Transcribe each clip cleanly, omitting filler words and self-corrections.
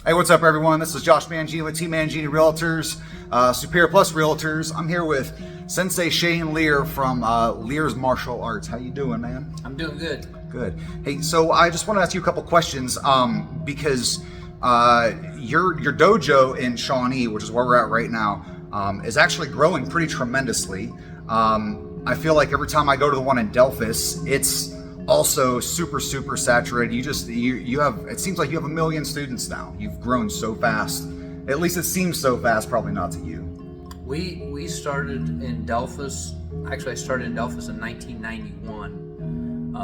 Hey, what's up, everyone? This is Josh Mangini with teammangini Realtors, Superior Plus Realtors. I'm here with Sensei Shane Lear from Lear's Martial Arts. How you doing, man? I'm doing good. Good. Hey, so I just want to ask you a couple questions because your dojo in Shawnee, which is where we're at right now, is actually growing pretty tremendously. I feel like every time I go to the one in Delphus, it's also super saturated. You have, it seems like you have 1 million students now. You've grown so fast. At least it seems so fast, probably not to you. We started in Delphus. Actually, I started in Delphus in 1991.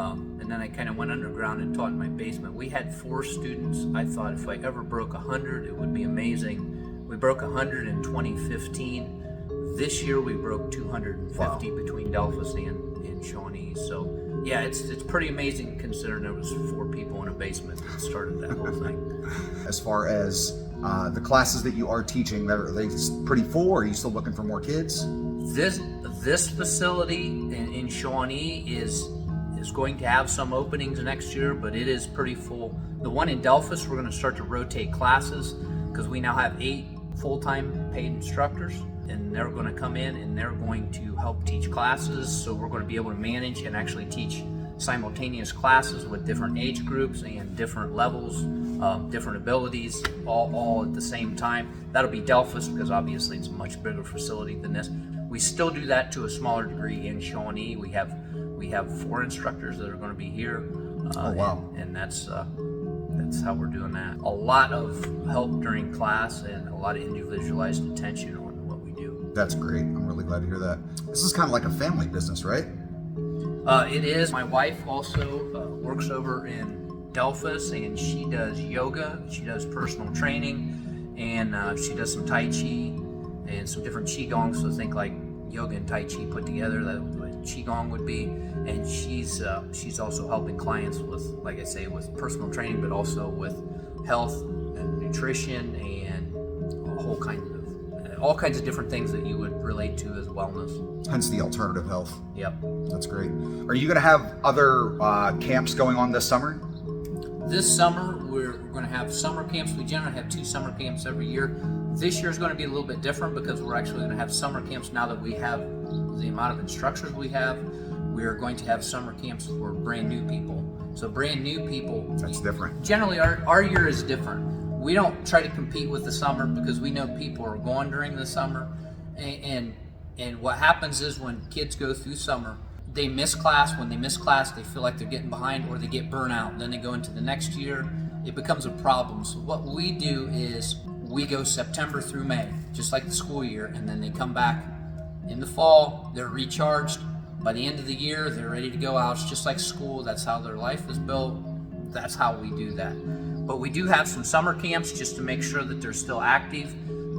And then I kind of went underground and taught in my basement. We had 4 students. I thought if I ever broke 100, it would be amazing. We broke 100 in 2015. This year we broke 250 between Delphus and Shawnee. So yeah, it's pretty amazing considering there was 4 people in a basement that started that whole thing. As far as the classes that you are teaching, are they pretty full, or are you still looking for more kids? This facility in Shawnee is going to have some openings next year, but it is pretty full. The one in Delphus, we're going to start to rotate classes because we now have 8 full-time paid instructors, and they're going to come in and they're going to help teach classes. So we're going to be able to manage and actually teach simultaneous classes with different age groups and different levels, different abilities, all at the same time. That'll be Delphus because obviously it's a much bigger facility than this. We still do that to a smaller degree in Shawnee. We have 4 instructors that are going to be here. Oh, wow. And that's how we're doing that. A lot of help during class and a lot of individualized attention on what we do. That's great. I'm really glad to hear that. This is kind of like a family business, right? It is. My wife also works over in Delphus, and she does yoga, she does personal training, and she does some Tai Chi and some different Qigong. So think like yoga and Tai Chi put together, that's what Qigong would be. And she's also helping clients with, like I say, with personal training, but also with health and nutrition and all kinds of different things that you would relate to as wellness. Hence the alternative health. Yep. That's great. Are you going to have other camps going on this summer? This summer, we're going to have summer camps. We generally have 2 summer camps every year. This year is going to be a little bit different because we're actually going to have summer camps now that we have the amount of instructors we have. We are going to have summer camps for brand new people. So brand new people. That's different. Generally, our year is different. We don't try to compete with the summer because we know people are going during the summer. And what happens is when kids go through summer, they miss class. When they miss class, they feel like they're getting behind or they get burnt out. Then they go into the next year. It becomes a problem. So what we do is we go September through May, just like the school year, and then they come back in the fall. They're recharged. By the end of the year, they're ready to go out. It's just like school. That's how their life is built. That's how we do that. But we do have some summer camps just to make sure that they're still active.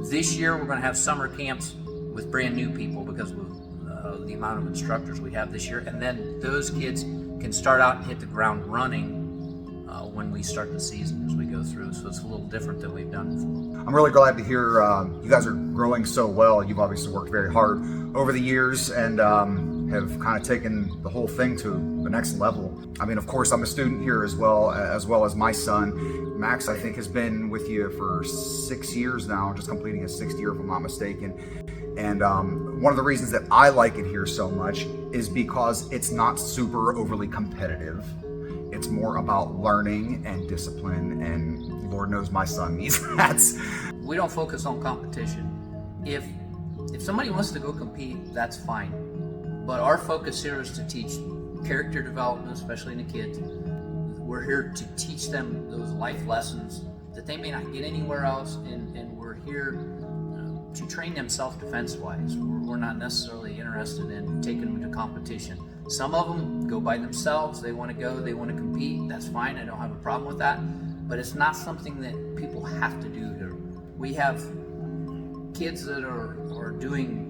This year, we're going to have summer camps with brand new people because of the amount of instructors we have this year. And then those kids can start out and hit the ground running when we start the season as we go through. So it's a little different than we've done before. I'm really glad to hear you guys are growing so well. You've obviously worked very hard over the years and have kind of taken the whole thing to the next level. I mean, of course, I'm a student here as well as my son. Max, I think, has been with you for 6 years now, just completing his 6th year if I'm not mistaken. And one of the reasons that I like it here so much is because it's not super overly competitive. It's more about learning and discipline, and Lord knows my son needs that. We don't focus on competition. If somebody wants to go compete, that's fine. But our focus here is to teach character development, especially in the kids. We're here to teach them those life lessons that they may not get anywhere else, and we're here to train them self-defense wise. We're not necessarily interested in taking them to competition. Some of them go by themselves. They want to go, they want to compete. That's fine. I don't have a problem with that. But it's not something that people have to do here. We have kids that are doing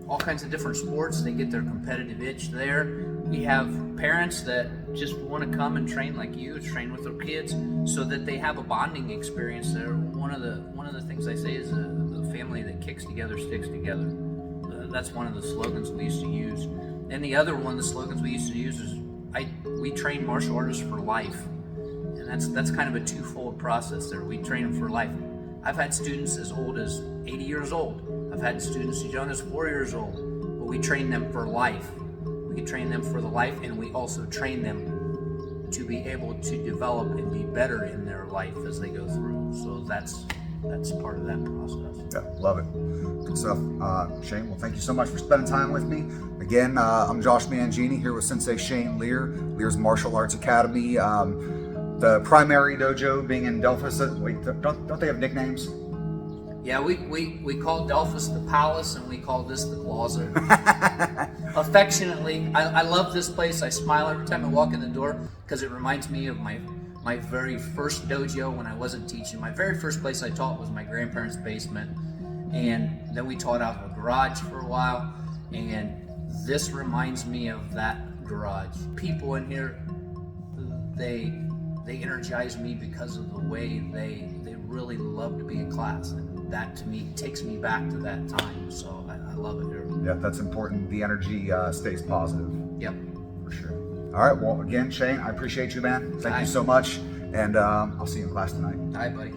all kinds of different sports. They get their competitive itch there. We have parents that just want to come and train like you, train with their kids, so that they have a bonding experience there. One of the things I say is a family that kicks together sticks together. That's one of the slogans we used to use. And the other one of the slogans we used to use is we train martial artists for life. And that's kind of a twofold process there. We train them for life. I've had students as old as 80 years old. I've had students as young as 4 years old. But we train them for life. We train them for the life, and we also train them to be able to develop and be better in their life as they go through. So that's part of that process. Yeah, love it. Good stuff. Shane, well, thank you so much for spending time with me. Again, I'm Josh Mangini here with Sensei Shane Lear, Lear's Martial Arts Academy. The primary dojo being in Delphus. Wait, don't they have nicknames? Yeah, we call Delphus the Palace, and we call this the Closet. Affectionately, I love this place. I smile every time I walk in the door because it reminds me of my very first dojo when I wasn't teaching. My very first place I taught was my grandparents' basement, and then we taught out in the garage for a while, and this reminds me of that garage. People in here, they energize me because of the way they really love to be in class, and that to me takes me back to that time. So I love it here. Yeah, that's important. The energy stays positive. Yep. For sure. All right, well, again, Shane, I appreciate you, man. Thank you so much, and I'll see you in class tonight. All right, buddy.